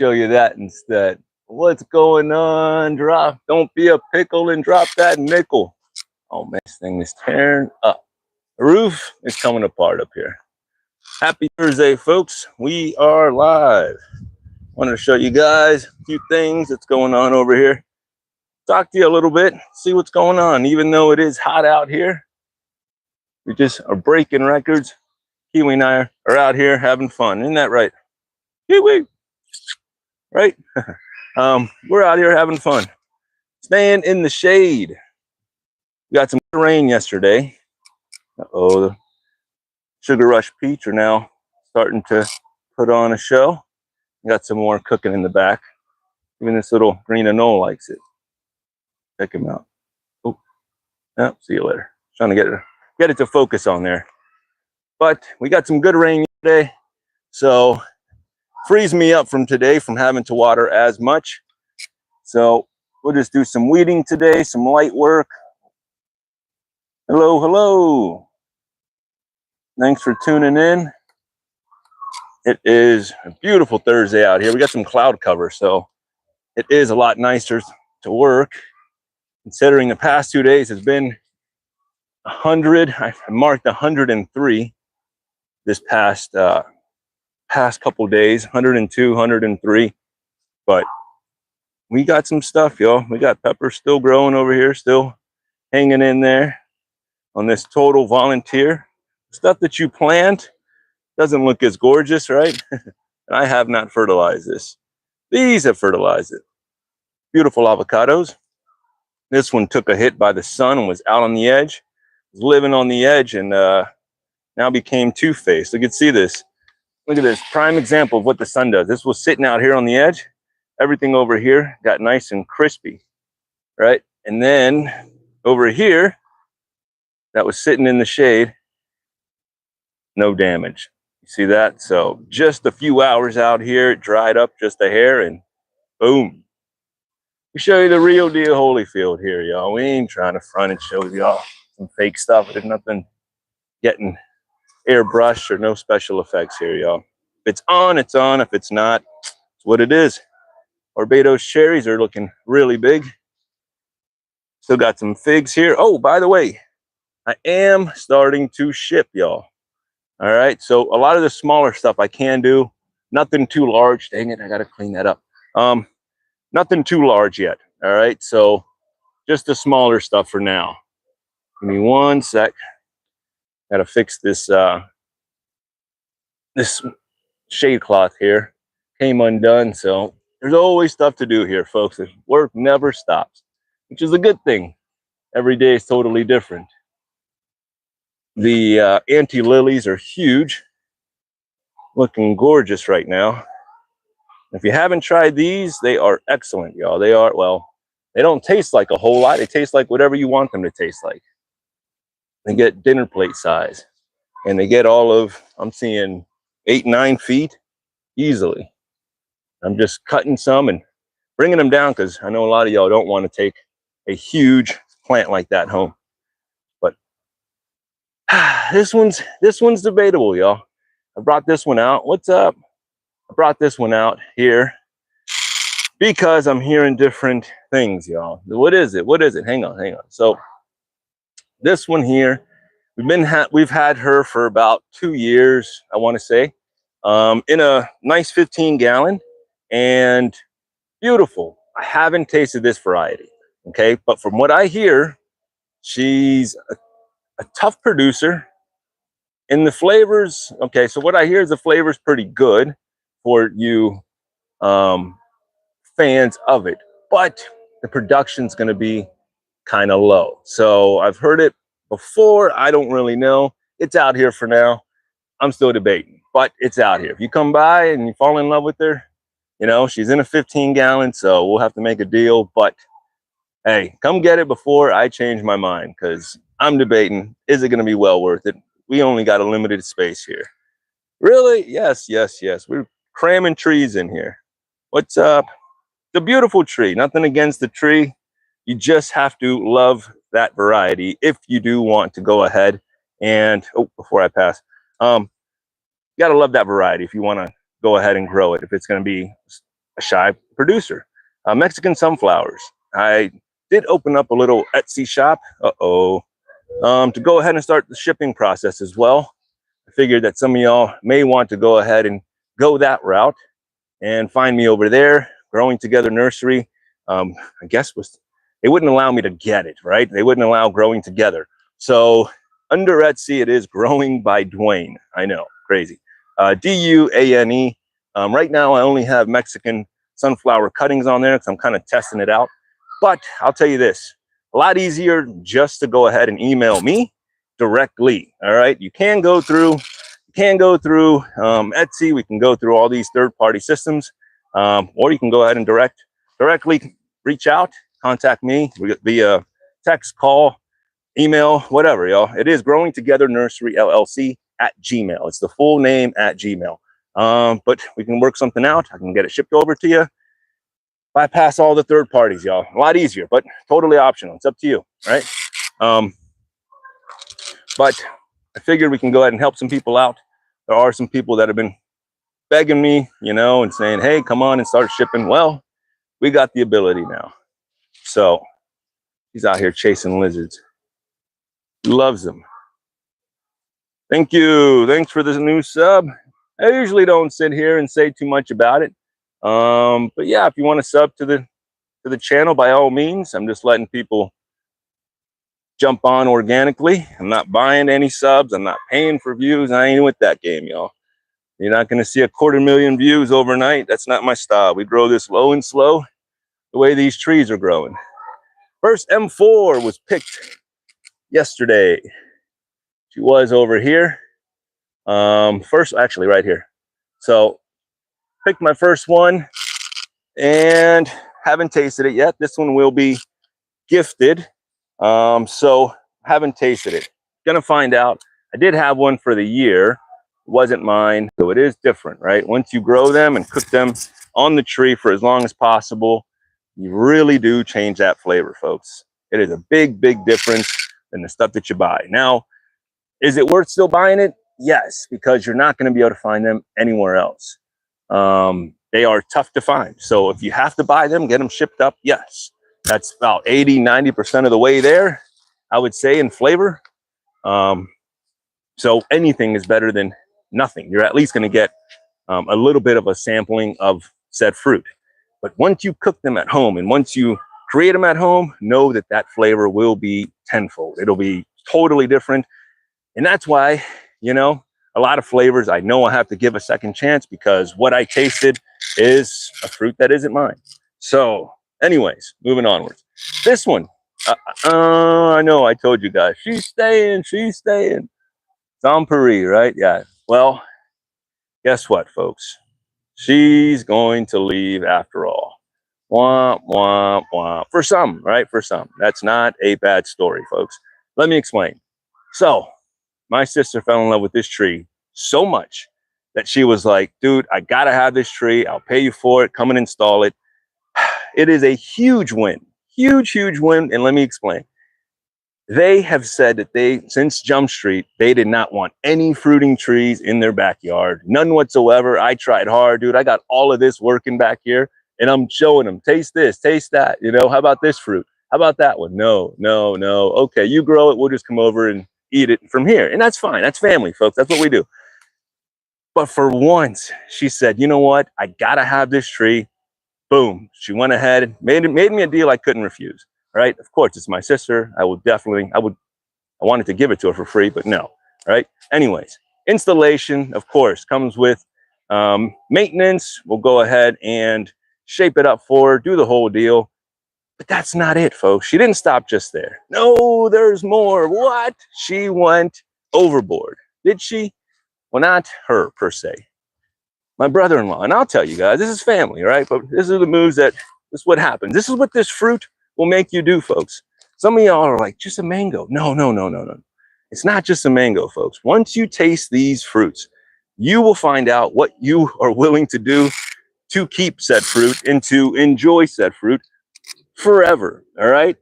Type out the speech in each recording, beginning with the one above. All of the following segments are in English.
Show you that instead. What's going on? Don't be a pickle and drop that nickel. Oh man, this thing is tearing up. The roof is coming apart up here. Happy Thursday, folks. We are live. Wanted to show you guys a few things that's going on over here. Talk to you a little bit, see what's going on. Even though it is hot out here, we just are breaking records. Kiwi and I are out here having fun. Isn't that right? Kiwi, right? We're out here having fun, staying in the shade. We got some rain yesterday. The Sugar Rush Peach are now starting to put on a show. Got some more cooking in the back. Even this little green anole likes it. Check him out. Oh, yeah, see you later. Trying to get it to focus on there. But we got some good rain today, so frees me up from today from having to water as much. So we'll just do some weeding today, some light work. Hello, hello. Thanks for tuning in. It is a beautiful Thursday out here. We got some cloud cover, so it is a lot nicer to work, considering the past 2 days has been 100. I marked 103 this past couple days, 102, 103. But we got some stuff, y'all. We got peppers still growing over here, still hanging in there on this total volunteer. Stuff that you plant doesn't look as gorgeous, right? And I have not fertilized this. These have fertilized it. Beautiful avocados. This one took a hit by the sun and was out on the edge. Was living on the edge and now became two-faced. You can see this. Look at this. Prime example of what the sun does. This was sitting out here on the edge. Everything over here got nice and crispy, right? And then over here, that was sitting in the shade, no damage. You see that? So just a few hours out here, it dried up just a hair and boom. We show you the real deal Holyfield here, y'all. We ain't trying to front and show y'all some fake stuff. There's nothing getting airbrushed or no special effects here, y'all. If it's on, it's on. If it's not, it's what it is. Barbados cherries are looking really big. Still got some figs here. Oh, by the way, I am starting to ship, y'all. All right, so a lot of the smaller stuff I can do. Nothing too large. Dang it, I gotta clean that up. Nothing too large yet. All right, so just the smaller stuff for now. Give me 1 sec. Gotta fix this this shade cloth here. Came undone, so there's always stuff to do here, folks. The work never stops, which is a good thing. Every day is totally different. The anti-lilies are huge, looking gorgeous right now. If you haven't tried these, they are excellent, y'all. They are, well, they don't taste like a whole lot. They taste like whatever you want them to taste like. They get dinner plate size, and they get all of, I'm seeing 8, 9 feet easily. I'm just cutting some and bringing them down because I know a lot of y'all don't want to take a huge plant like that home. But this one's debatable, y'all. I brought this one out. What's up? I brought this one out here because I'm hearing different things, y'all. What is it? What is it? Hang on, hang on. So this one here, we've had her for about 2 years, I want to say, in a nice 15-gallon and beautiful. I haven't tasted this variety, okay? But from what I hear, she's a tough producer. In the flavors, okay, so what I hear is the flavor's pretty good for you fans of it, but the production's going to be kind of low. So I've heard it before. I don't really know. It's out here for now. I'm still debating, but it's out here. If you come by and you fall in love with her, you know, she's in a 15-gallon, so we'll have to make a deal. But hey, come get it before I change my mind, because I'm debating, is it going to be well worth it? We only got a limited space here. Really? Yes, yes, yes. We're cramming trees in here. What's up? It's a beautiful tree. Nothing against the tree. You just have to love that variety if you do want to go ahead and, oh, before I pass, you got to love that variety if you want to go ahead and grow it. If it's going to be a shy producer. Mexican sunflowers. I did open up a little Etsy shop. To go ahead and start the shipping process as well. I figured that some of y'all may want to go ahead and go that route and find me over there, Growing Together Nursery. I guess they wouldn't allow me to get it, right? They wouldn't allow Growing Together. So under Etsy, it is Growing by Dwayne. I know, crazy. D-U-A-N-E. Right now, I only have Mexican sunflower cuttings on there because I'm kind of testing it out. But I'll tell you this, a lot easier just to go ahead and email me directly. All right, you can go through Etsy. We can go through all these third-party systems, or you can go ahead and directly reach out, contact me via text, call, email, whatever, y'all. It is Growing Together Nursery LLC at Gmail. It's the full name at Gmail. But we can work something out. I can get it shipped over to you. Bypass all the third parties, y'all. A lot easier, but totally optional. It's up to you, right? But I figured we can go ahead and help some people out. There are some people that have been begging me, you know, and saying, hey, come on and start shipping. Well, we got the ability now. So he's out here chasing lizards. He loves them. Thank you. Thanks for this new sub. I usually don't sit here and say too much about it. But yeah, if you want to sub to the channel, by all means. I'm just letting people jump on organically. I'm not buying any subs. I'm not paying for views. I ain't with that game, y'all. You're not going to see 250,000 views overnight. That's not my style. We grow this low and slow, the way these trees are growing. First M4 was picked yesterday. She was over here. First, actually right here. So picked my first one and haven't tasted it yet. This one will be gifted. So haven't tasted it. Gonna find out. I did have one for the year. It wasn't mine, so it is different, right? Once you grow them and cook them on the tree for as long as possible, you really do change that flavor, folks. It is a big, big difference than the stuff that you buy. Now, is it worth still buying it? Yes, because you're not going to be able to find them anywhere else. They are tough to find. So if you have to buy them, get them shipped up, yes. That's about 80–90% of the way there, I would say, in flavor. So anything is better than nothing. You're at least going to get a little bit of a sampling of said fruit. But once you cook them at home and once you create them at home, know that that flavor will be tenfold. It'll be totally different. And that's why, you know, a lot of flavors I know I have to give a second chance because what I tasted is a fruit that isn't mine. So anyways, moving onwards. This one, I know I told you guys, she's staying. Zamperie, right? Yeah. Well, guess what, folks? She's going to leave after all. Womp, womp, womp. For some, right? For some. That's not a bad story, folks. Let me explain. So, my sister fell in love with this tree so much that she was like, dude, I gotta have this tree. I'll pay you for it. Come and install it. It is a huge win. Huge, huge win. And let me explain. They have said that since Jump Street, they did not want any fruiting trees in their backyard. None whatsoever. I tried hard, dude. I got all of this working back here and I'm showing them, taste this, taste that. You know, how about this fruit? How about that one? No. Okay, you grow it. We'll just come over and eat it from here. And that's fine. That's family, folks. That's what we do. But for once, she said, you know what? I gotta have this tree. Boom. She went ahead, made me a deal I couldn't refuse. Right? Of course, it's my sister. I wanted to give it to her for free, but no. Right? Anyways, installation, of course, comes with maintenance. We'll go ahead and shape it up for her, do the whole deal. But that's not it, folks. She didn't stop just there. No, there's more. What? She went overboard. Did she? Well, not her per se. My brother-in-law, and I'll tell you guys, this is family, right? But this is the moves this is what happens. This is what this fruit will make you do, folks. Some of y'all are like, just a mango. No. It's not just a mango, folks. Once you taste these fruits, you will find out what you are willing to do to keep said fruit and to enjoy said fruit forever, all right?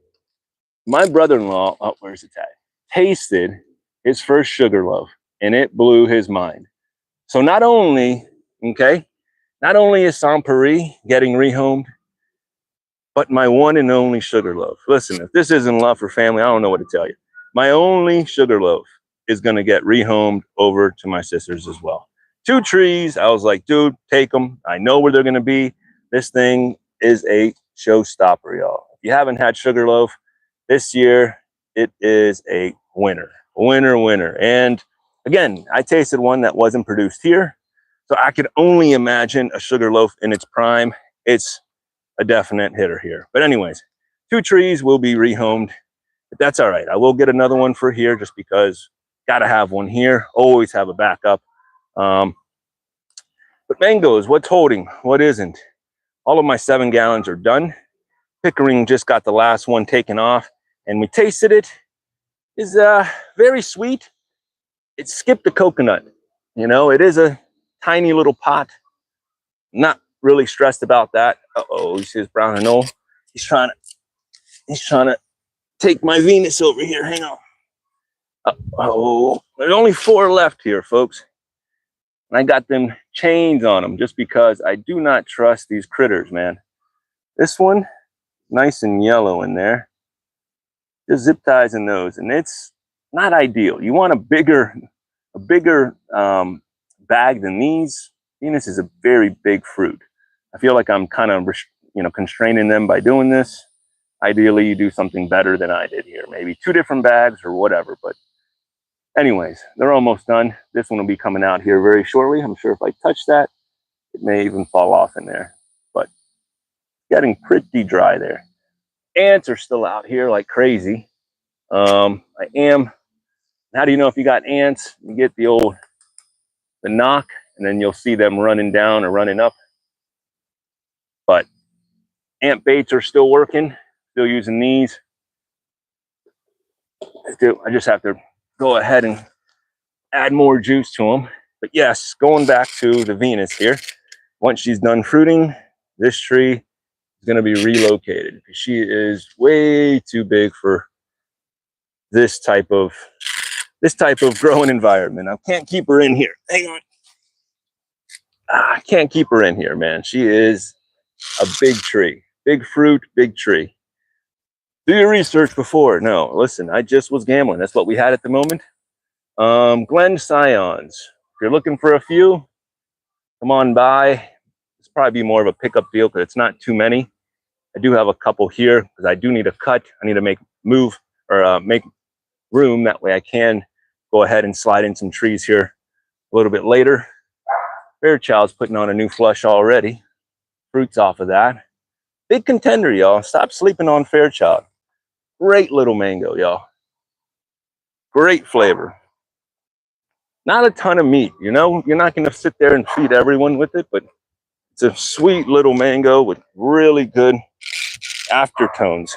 My brother-in-law, oh, where's it at? Tasted his first Sugar Loaf, and it blew his mind. So not only, okay, Not only is Saint-Péry getting rehomed, but my one and only Sugarloaf. Listen, if this isn't love for family, I don't know what to tell you. My only Sugarloaf is going to get rehomed over to my sisters as well. 2 trees. I was like, dude, take them. I know where they're going to be. This thing is a showstopper, y'all. If you haven't had Sugarloaf this year, it is a winner. Winner, winner. And again, I tasted one that wasn't produced here. So I could only imagine a Sugarloaf in its prime. It's a definite hitter here. But anyways, 2 trees will be rehomed. But that's all right. I will get another one for here just because got to have one here. Always have a backup. But mangoes, what's holding? What isn't? All of my 7 gallons are done. Pickering just got the last one taken off, and we tasted it. It's very sweet. It skipped the coconut. You know, it is a tiny little pot. Not really stressed about that. Uh-oh, you see this brown anole? He's trying to take my Venus over here. Hang on. Uh-oh, there's only 4 left here, folks. And I got them chains on them just because I do not trust these critters, man. This one, nice and yellow in there. Just zip ties in those, and it's not ideal. You want a bigger bag than these. Venus is a very big fruit. I feel like I'm kind of, constraining them by doing this. Ideally, you do something better than I did here. Maybe 2 different bags or whatever. But anyways, they're almost done. This one will be coming out here very shortly. I'm sure if I touch that, it may even fall off in there. But getting pretty dry there. Ants are still out here like crazy. How do you know if you got ants? You get the knock, and then you'll see them running down or running up. But ant baits are still working, still using these. I just have to go ahead and add more juice to them. But yes, going back to the Venus here, once she's done fruiting, this tree is going to be relocated because she is way too big for this type of growing environment. I can't keep her in here. Hang on. I can't keep her in here, man. She is a big tree. Big fruit, big tree. Do your research before. No, listen, I just was gambling. That's what we had at the moment. Glen Scions. If you're looking for a few, come on by. It's probably be more of a pickup deal because it's not too many. I do have a couple here because I do need a cut. I need to make room. That way I can go ahead and slide in some trees here a little bit later. Fairchild's putting on a new flush already. Fruits off of that. Big contender, y'all. Stop sleeping on Fairchild. Great little mango, y'all. Great flavor. Not a ton of meat, you know? You're not going to sit there and feed everyone with it, but it's a sweet little mango with really good aftertones.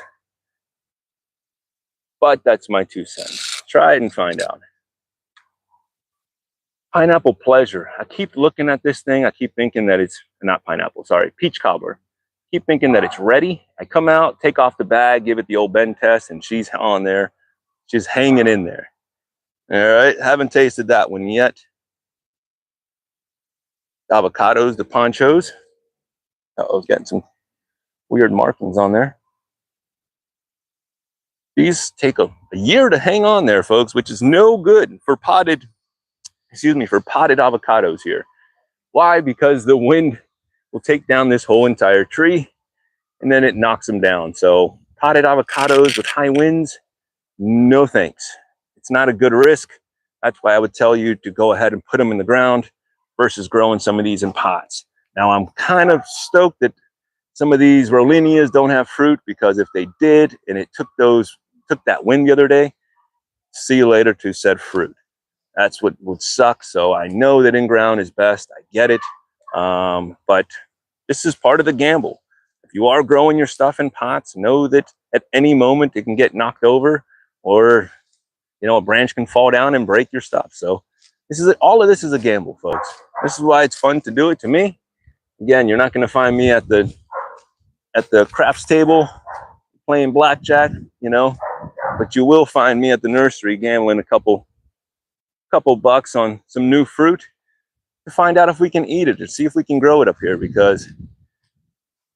But that's my 2 cents. Try it and find out. Pineapple Pleasure. I keep looking at this thing. I keep thinking that it's not pineapple, sorry, peach cobbler. Keep thinking that it's ready. I come out, take off the bag, give it the old bend test, and she's on there. She's hanging in there. All right, haven't tasted that one yet. Avocados, the ponchos. Uh-oh, it's getting some weird markings on there. These take a year to hang on there, folks, which is no good for potted avocados here. Why? Because the wind will take down this whole entire tree and then it knocks them down. So potted avocados with high winds, no thanks. It's not a good risk. That's why I would tell you to go ahead and put them in the ground versus growing some of these in pots. Now I'm kind of stoked that some of these Rollinias don't have fruit, because if they did and it took that wind the other day, see you later to said fruit. That's what would suck. So I know that in ground is best. I get it. But this is part of the gamble. If you are growing your stuff in pots, know that at any moment it can get knocked over, or a branch can fall down and break your stuff. So all of this is a gamble, folks. This is why it's fun to do it to me. Again, you're not going to find me at the craps table playing blackjack, but you will find me at the nursery gambling a couple bucks on some new fruit. to find out if we can eat it, to see if we can grow it up here, because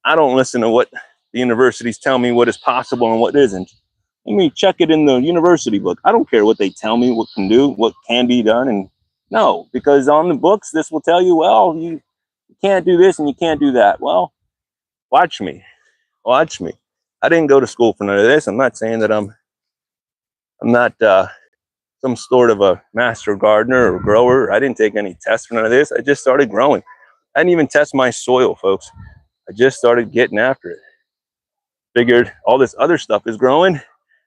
I don't listen to what the universities tell me what is possible and what isn't. Let me check it in the university book. I don't care what they tell me what can be done. And no, because on the books, this will tell you, well, you can't do this and you can't do that. Well, watch me. Watch me. I didn't go to school for none of this. I'm not saying that I'm not some sort of a master gardener or grower. I didn't take any tests for none of this. I just started growing. I didn't even test my soil, folks. I just started getting after it. Figured all this other stuff is growing.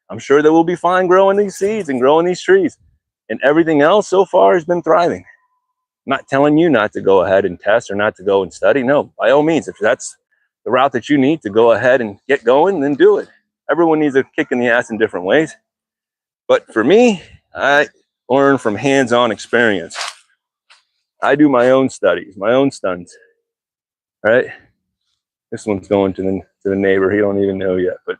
I'm sure that we'll be fine growing these seeds and growing these trees. And everything else so far has been thriving. I'm not telling you not to go ahead and test or not to go and study. No, by all means, if that's the route that you need to go ahead and get going, then do it. Everyone needs a kick in the ass in different ways. But for me, I learn from hands-on experience. I do my own studies, my own stunts, right? This one's going to the neighbor. He don't even know yet, but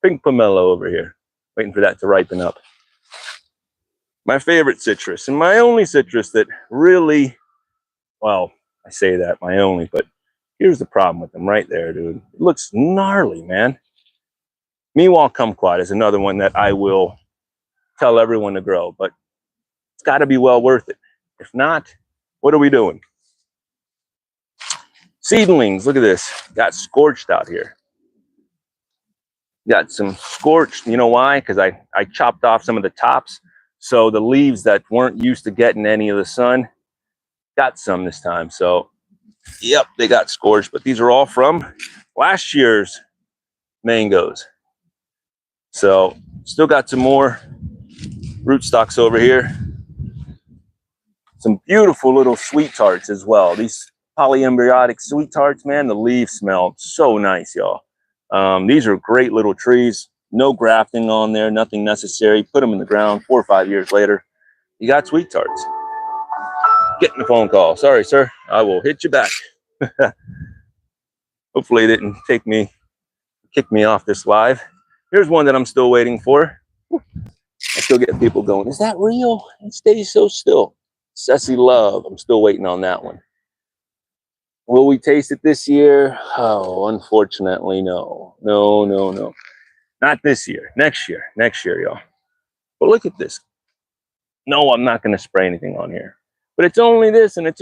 pink pomelo over here, waiting for that to ripen up. My favorite citrus, and my only citrus that really, well, I say that, my only, but here's the problem with them right there, dude. It looks gnarly, man. Miwok Kumquat is another one that I will tell everyone to grow, but it's got to be well worth it. If not, what are we doing? Seedlings, look at this. Got scorched out here. Got some scorched, you know why? Because I chopped off some of the tops. So the leaves that weren't used to getting any of the sun got some this time. So, yep, they got scorched. But these are all from last year's mangoes. So, still got some more rootstocks over here. Some beautiful little sweet tarts as well. These polyembryonic sweet tarts, man, the leaves smell so nice, y'all. These are great little trees. No grafting on there, nothing necessary. Put them in the ground 4 or 5 years later. You got sweet tarts. Getting a phone call. Sorry, sir. I will hit you back. Hopefully it didn't kick me off this live. Here's one that I'm still waiting for. I still get people going, is that real? It stays so still. Ceci Love. I'm still waiting on that one. Will we taste it this year? Oh, unfortunately, no. No. Not this year. Next year, y'all. But look at this. No, I'm not going to spray anything on here. But it's only this, and it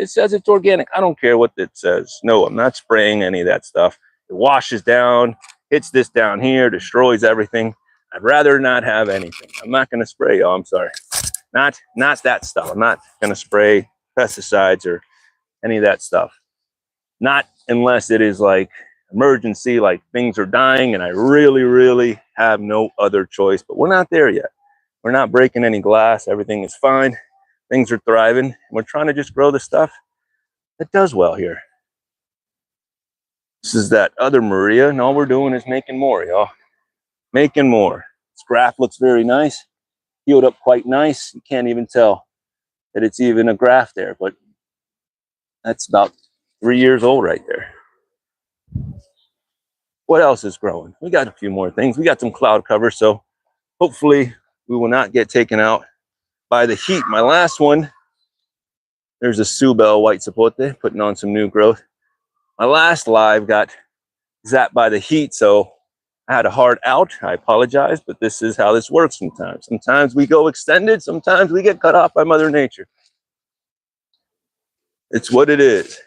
says it's organic. I don't care what it says. No, I'm not spraying any of that stuff. It washes down, hits this down here, destroys everything. I'd rather not have anything. I'm not going to spray, y'all. I'm sorry. Not that stuff. I'm not going to spray pesticides or any of that stuff. Not unless it is like emergency, like things are dying and I really, really have no other choice. But we're not there yet. We're not breaking any glass. Everything is fine. Things are thriving. We're trying to just grow the stuff that does well here. This is that other Maria, and all we're doing is making more, y'all. Making more. This graft looks very nice. Healed up quite nice. You can't even tell that it's even a graft there, but that's about 3 years old right there. What else is growing? We got a few more things. We got some cloud cover, so hopefully we will not get taken out by the heat. My last one, there's a Subel white sapote putting on some new growth. My last live got zapped by the heat, so I had a hard out. I apologize, but this is how this works sometimes. Sometimes we go extended, sometimes we get cut off by Mother Nature. It's what it is.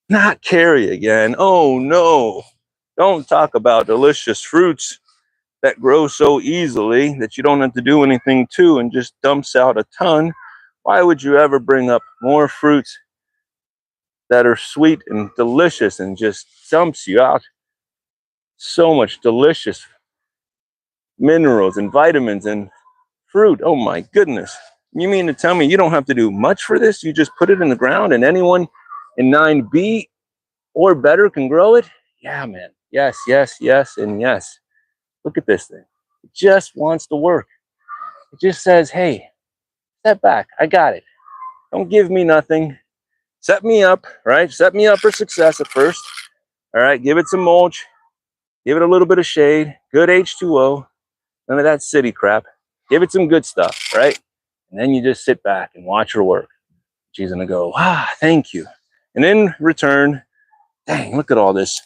Not carry again. Oh no. Don't talk about delicious fruits that grow so easily that you don't have to do anything to and just dumps out a ton. Why would you ever bring up more fruits that are sweet and delicious and just dumps you out so much delicious minerals and vitamins and fruit? Oh my goodness. You mean to tell me you don't have to do much for this? You just put it in the ground and anyone in 9B or better can grow it? Yeah, man. Yes, and yes. Look at this thing. It just wants to work. It just says, hey, step back. I got it. Don't give me nothing. Set me up, right? Set me up for success at first. All right, give it some mulch. Give it a little bit of shade. Good H2O. None of that city crap. Give it some good stuff, right? And then you just sit back and watch her work. She's gonna go, wow, thank you. And in return, dang, look at all this.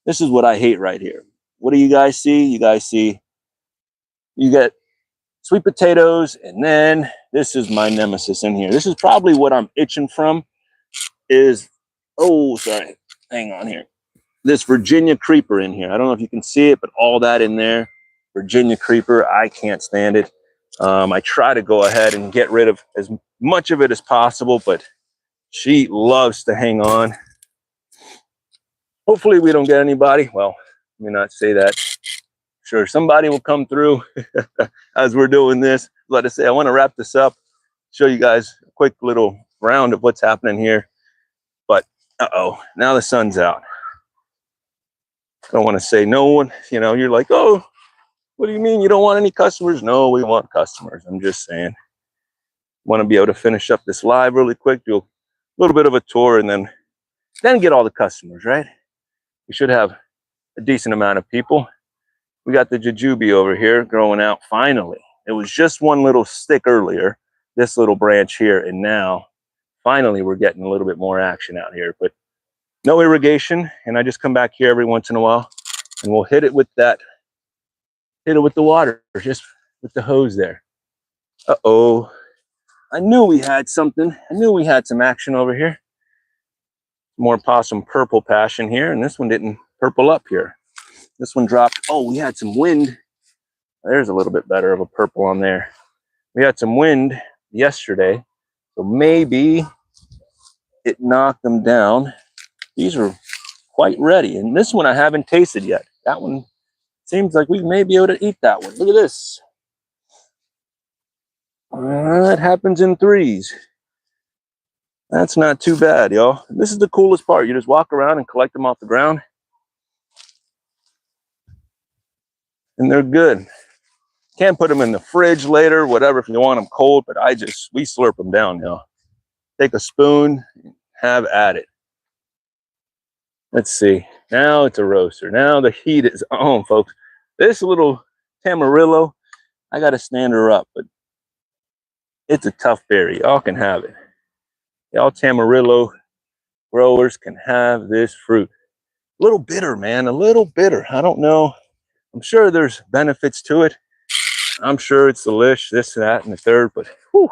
This is what I hate right here. What do you guys see? You guys see, you get sweet potatoes, and then this is my nemesis in here. This is probably what I'm itching from is, oh, sorry, hang on here. This Virginia creeper in here. I don't know if you can see it, but all that in there, Virginia creeper, I can't stand it. I try to go ahead and get rid of as much of it as possible, but she loves to hang on. Hopefully we don't get anybody. Well, let me not say that. Sure, somebody will come through as we're doing this. Let us say, I want to wrap this up, show you guys a quick little round of what's happening here. But, uh-oh, now the sun's out. I don't want to say no one, you know, you're like, oh, what do you mean you don't want any customers? No, we want customers. I'm just saying. Want to be able to finish up this live really quick, do a little bit of a tour, and then get all the customers, right? We should have a decent amount of people. We got the jujube over here growing out finally. It was just one little stick earlier, this little branch here, and now finally we're getting a little bit more action out here. But no irrigation, and I just come back here every once in a while and we'll hit it with that, hit it with the water, just with the hose there. Uh-oh, I knew we had something. I knew we had some action over here. More possum purple passion here, and this one didn't purple up here. This one dropped. Oh, we had some wind. There's a little bit better of a purple on there. We had some wind yesterday, so maybe it knocked them down. These are quite ready, and this one I haven't tasted yet. That one seems like we may be able to eat that one. Look at this. That happens in threes. That's not too bad, y'all. This is the coolest part. You just walk around and collect them off the ground, and they're good. Can't put them in the fridge later, whatever, if you want them cold, but we slurp them down, y'all. Take a spoon, have at it. Let's see. Now it's a roaster. Now the heat is on, folks. This little Tamarillo, I got to stand her up, but it's a tough berry. Y'all can have it. Y'all Tamarillo growers can have this fruit. A little bitter, man, a little bitter. I don't know. I'm sure there's benefits to it. I'm sure it's delish, this, that, and the third, but whew.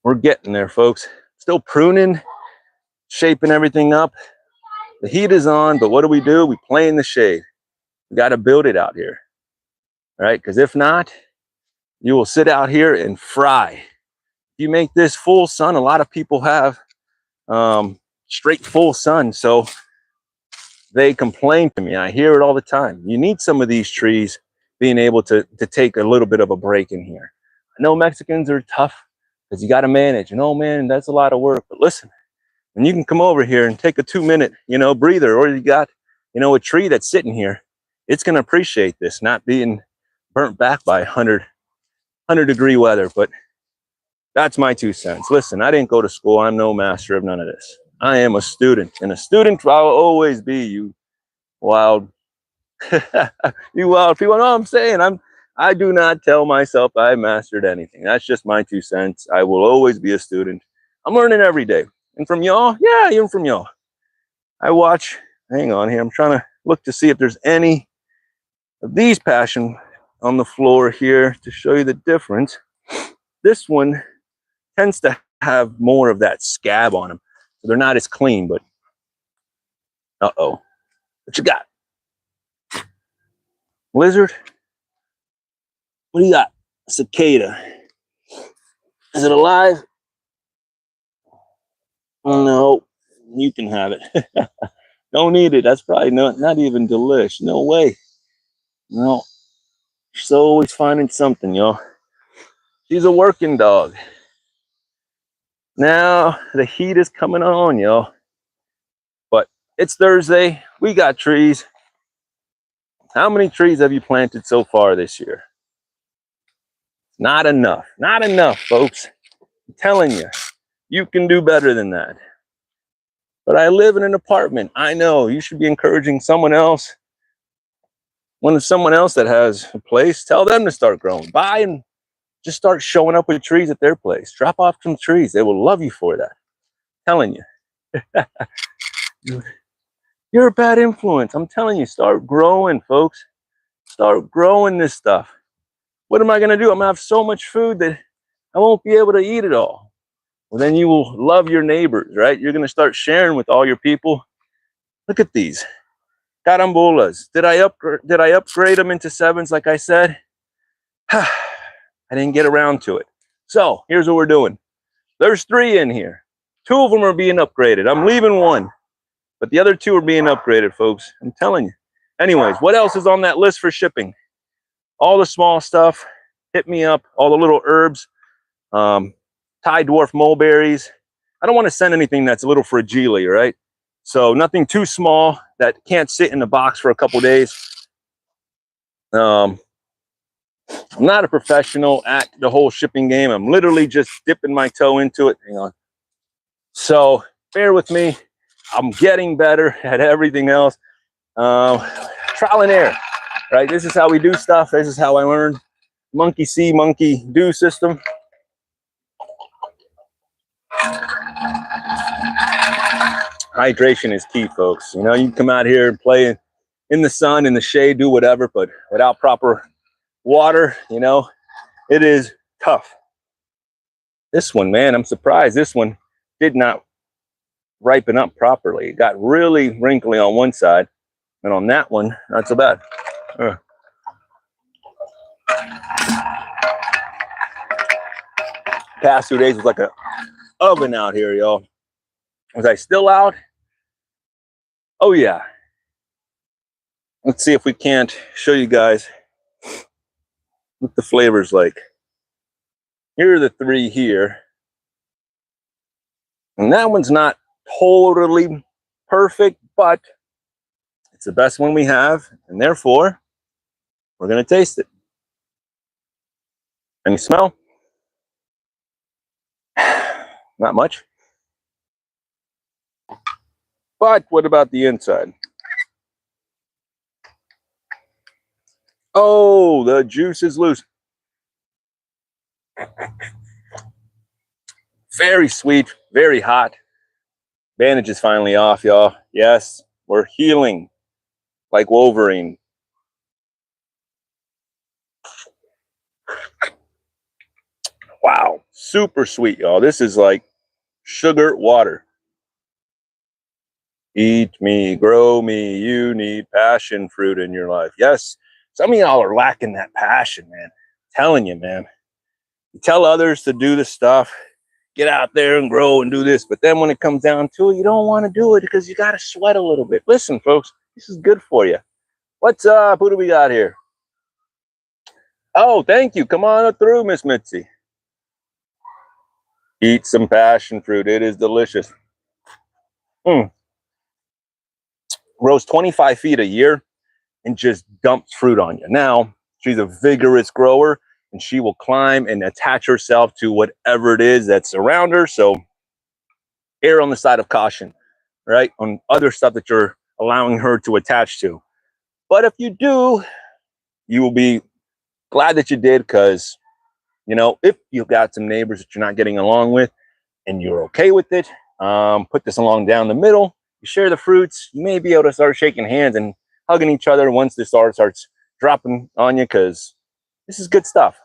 We're getting there, folks. Still pruning, shaping everything up. The heat is on, but what do? We play in the shade. We got to build it out here, right? Because if not, you will sit out here and fry. If you make this full sun, a lot of people have straight full sun, so they complain to me. I hear it all the time. You need some of these trees being able to take a little bit of a break in here. I know Mexicans are tough because you got to manage. And oh man, that's a lot of work. But listen, when you can come over here and take a 2-minute, breather, or you got, a tree that's sitting here, it's going to appreciate this, not being burnt back by 100-degree weather. But that's my 2 cents. Listen, I didn't go to school. I'm no master of none of this. I am a student, and a student I'll always be. You wild, you wild people. No, I'm saying I do not tell myself I mastered anything. That's just my 2 cents. I will always be a student. I'm learning every day, and from y'all, yeah, even from y'all. I watch. Hang on here. I'm trying to look to see if there's any of these passion on the floor here to show you the difference. This one tends to have more of that scab on them. So they're not as clean, but uh-oh. What you got? Lizard? What do you got? Cicada. Is it alive? No, you can have it. Don't eat it. That's probably not even delish. No way. No. She's always finding something, y'all. She's a working dog. Now the heat is coming on, y'all. But it's Thursday. We got trees. How many trees have you planted so far this year? Not enough. Not enough, folks. I'm telling you, you can do better than that. But I live in an apartment. I know you should be encouraging someone else When someone else that has a place, tell them to start growing. Buy and just start showing up with trees at their place. Drop off some trees. They will love you for that. I'm telling you. You're a bad influence. I'm telling you, start growing, folks. Start growing this stuff. What am I going to do? I'm going to have so much food that I won't be able to eat it all. Well, then you will love your neighbors, right? You're going to start sharing with all your people. Look at these carambolas. Did I upgrade them into 7s like I said? I didn't get around to it. So here's what we're doing. There's 3 in here. 2 of them are being upgraded. I'm leaving 1, but the other 2 are being upgraded, folks. I'm telling you. Anyways, what else is on that list for shipping? All the small stuff. Hit me up. All the little herbs. Thai dwarf mulberries. I don't want to send anything that's a little fragile, right? So nothing too small that can't sit in the box for a couple days. I'm not a professional at the whole shipping game. I'm literally just dipping my toe into it. Hang on. So bear with me. I'm getting better at everything else. Trial and error, right? This is how we do stuff. This is how I learned. Monkey see, monkey do system. Hydration is key, folks. You know, you can come out here and play in the sun, in the shade, do whatever, but without proper water, you know, it is tough. This one, man, I'm surprised this one did not ripen up properly. It got really wrinkly on one side, and on that one, not so bad. Past 2 days was like an oven out here, y'all. Was I still out? Oh yeah. Let's see if we can't show you guys what the flavor's like. Here are the 3 here. And that one's not totally perfect, but it's the best one we have, and therefore we're gonna taste it. Any smell? Not much. But what about the inside? Oh, the juice is loose. Very sweet, very hot. Bandage is finally off, y'all. Yes, we're healing like Wolverine. Wow, super sweet, y'all. This is like sugar water. Eat me, grow me, you need passion fruit in your life. Yes, some of y'all are lacking that passion, man. I'm telling you, man. You tell others to do this stuff, get out there and grow and do this, but then when it comes down to it, you don't want to do it because you got to sweat a little bit. Listen, folks, this is good for you. What's up? Who do we got here? Oh, thank you. Come on through, Miss Mitzi. Eat some passion fruit. It is delicious. Grows 25 feet a year and just dumps fruit on you. Now, she's a vigorous grower and she will climb and attach herself to whatever it is that's around her. So err on the side of caution, right? On other stuff that you're allowing her to attach to. But if you do, you will be glad that you did, because, you know, if you've got some neighbors that you're not getting along with and you're okay with it, put this along down the middle. You share the fruits. You may be able to start shaking hands and hugging each other once this starts dropping on you, because this is good stuff.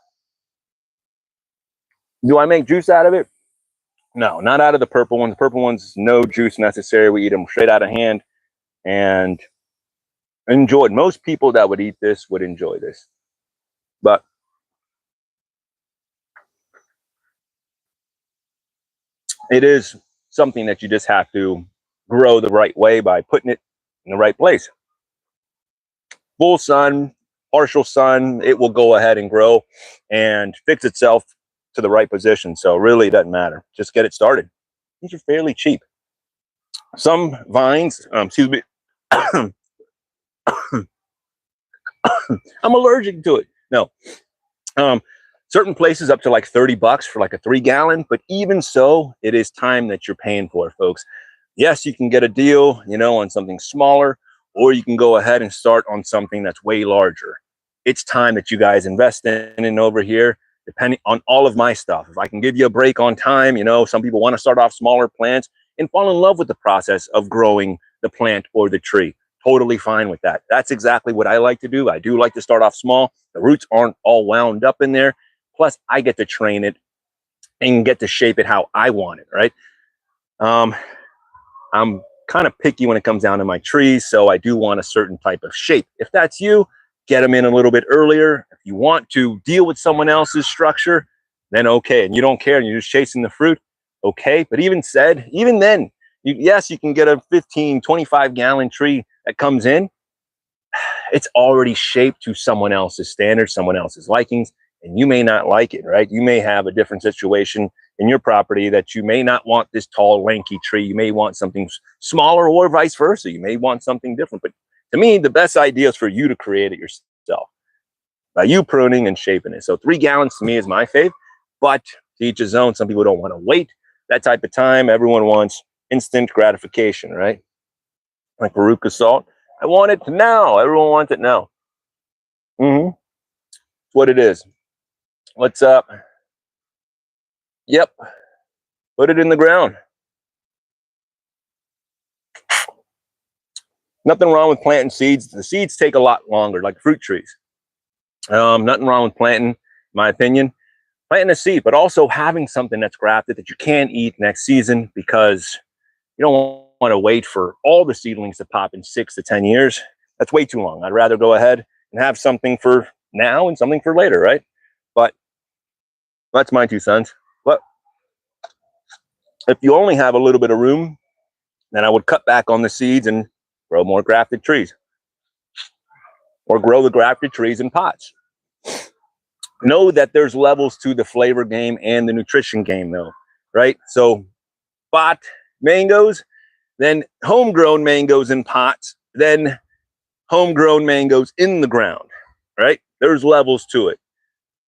Do I make juice out of it? No, not out of the purple ones. The purple ones, no juice necessary. We eat them straight out of hand and enjoy it. Most people that would eat this would enjoy this. But it is something that you just have to grow the right way by putting it in the right place. Full sun, partial sun, it will go ahead and grow and fix itself to the right position. So really, it doesn't matter. Just get it started. These are fairly cheap. Some vines, excuse me, I'm allergic to it. No. Certain places up to like $30 for like a 3-gallon, but even so, it is time that you're paying for, folks. Yes, you can get a deal, you know, on something smaller, or you can go ahead and start on something that's way larger. It's time that you guys invest in and over here, depending on all of my stuff. If I can give you a break on time, you know, some people want to start off smaller plants and fall in love with the process of growing the plant or the tree. Totally fine with that. That's exactly what I like to do. I do like to start off small. The roots aren't all wound up in there. Plus, I get to train it and get to shape it how I want it, right? I'm kind of picky when it comes down to my trees, so I do want a certain type of shape. If that's you, get them in a little bit earlier. If you want to deal with someone else's structure, then okay. And you don't care and you're just chasing the fruit, okay. But even then, yes, you can get a 15, 25 gallon tree that comes in. It's already shaped to someone else's standards, someone else's likings, and you may not like it, right? You may have a different situation in your property that you may not want this tall, lanky tree. You may want something smaller or vice versa. You may want something different. But to me, the best idea is for you to create it yourself by you pruning and shaping it. So 3 gallons to me is my fave, but to each his own. Some people don't want to wait that type of time. Everyone wants instant gratification, right? Like Veruca Salt. I want it now. Everyone wants it now. It's what it is. What's up? Yep. Put it in the ground. Nothing wrong with planting seeds. The seeds take a lot longer, like fruit trees. Nothing wrong with planting, in my opinion. Planting a seed, but also having something that's grafted that you can eat next season, because you don't want to wait for all the seedlings to pop in 6 to 10 years. That's way too long. I'd rather go ahead and have something for now and something for later, right? But that's my 2 cents. But if you only have a little bit of room, then I would cut back on the seeds and grow more grafted trees, or grow the grafted trees in pots. Know that there's levels to the flavor game and the nutrition game, though, right? So pot mangoes, then homegrown mangoes in pots, then homegrown mangoes in the ground, right? There's levels to it.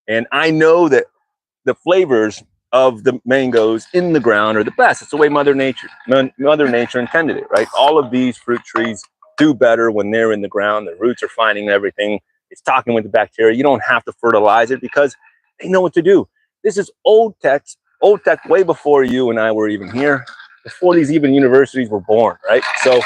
And I know that the flavors of the mangoes in the ground are the best. It's the way Mother Nature intended it, right? All of these fruit trees do better when they're in the ground. The roots are finding everything. It's talking with the bacteria. You don't have to fertilize it because they know what to do. This is old tech way before you and I were even here, before these even universities were born, right? So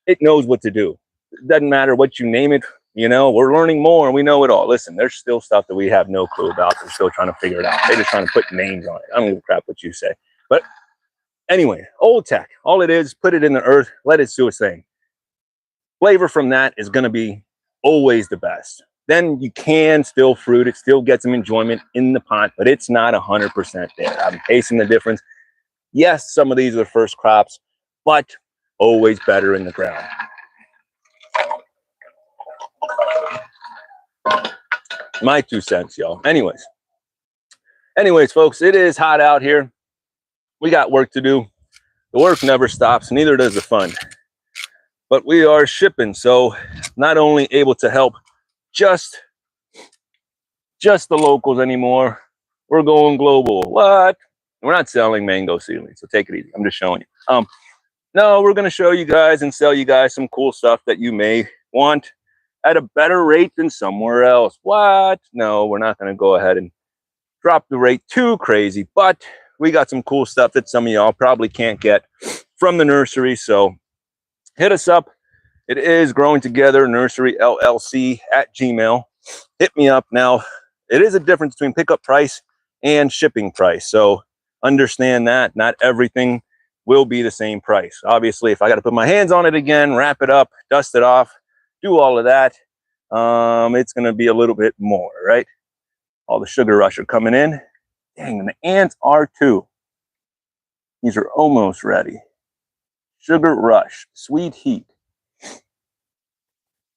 it knows what to do. It doesn't matter what you name it. You know, we're learning more and we know it all. Listen, there's still stuff that we have no clue about. They're still trying to figure it out. They're just trying to put names on it. I don't give a crap what you say. But anyway, old tech, all it is, put it in the earth, let it do its thing. Flavor from that is going to be always the best. Then you can still fruit it, still get some enjoyment in the pot, but it's not 100% there. I'm tasting the difference. Yes, some of these are the first crops, but always better in the ground. My 2 cents, y'all. Anyways, folks, it is hot out here. We got work to do. The work never stops, neither does the fun. But we are shipping, so not only able to help just the locals anymore, we're going global. What? We're not selling mango seedlings, so take it easy. I'm just showing you. No, we're going to show you guys and sell you guys some cool stuff that you may want at a better rate than somewhere else. What? No, we're not going to go ahead and drop the rate too crazy, but we got some cool stuff that some of y'all probably can't get from the nursery. So hit us up. It is Growing Together Nursery LLC at Gmail. Hit me up. Now, it is a difference between pickup price and shipping price. So understand that not everything will be the same price. Obviously, if I got to put my hands on it again, wrap it up, dust it off, do all of that, it's going to be a little bit more, right? All the Sugar Rush are coming in. Dang, and the ants are too. These are almost ready. Sugar Rush, Sweet Heat.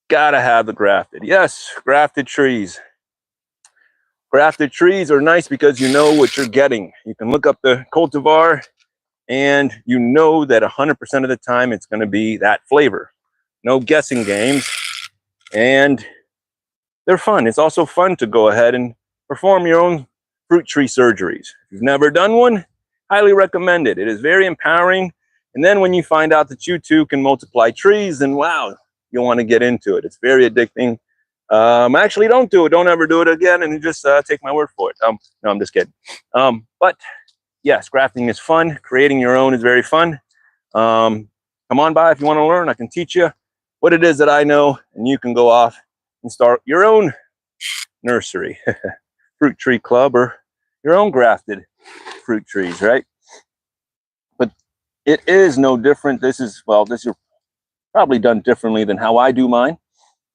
Gotta have the grafted. Yes, grafted trees. Grafted trees are nice because you know what you're getting. You can look up the cultivar and you know that 100% of the time it's going to be that flavor. No guessing games. And they're fun. It's also fun to go ahead and perform your own fruit tree surgeries. If you've never done one, highly recommend it. It is very empowering And then when you find out that you too can multiply trees, then wow, you'll want to get into it. It's very addicting. Actually, don't do it. Don't ever do it again. And just take my word for it. No, I'm just kidding. But yes, grafting is fun. Creating your own is very fun. Come on by if you want to learn. I can teach you what it is that I know, and you can go off and start your own nursery, fruit tree club, or your own grafted fruit trees, right? But it is no different. This is probably done differently than how I do mine.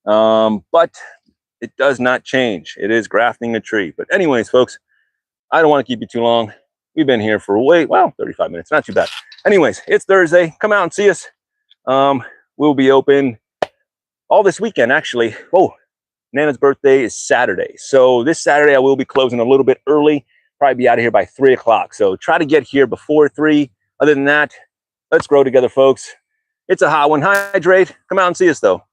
But it does not change. It is grafting a tree. But anyways, folks, I don't want to keep you too long. We've been here for 35 minutes. Not too bad. Anyways, it's Thursday. Come out and see us. We'll be open all this weekend, actually. Oh, Nana's birthday is Saturday. So this Saturday, I will be closing a little bit early. Probably be out of here by 3 o'clock. So try to get here before 3. Other than that, let's grow together, folks. It's a hot one. Hydrate. Come out and see us, though.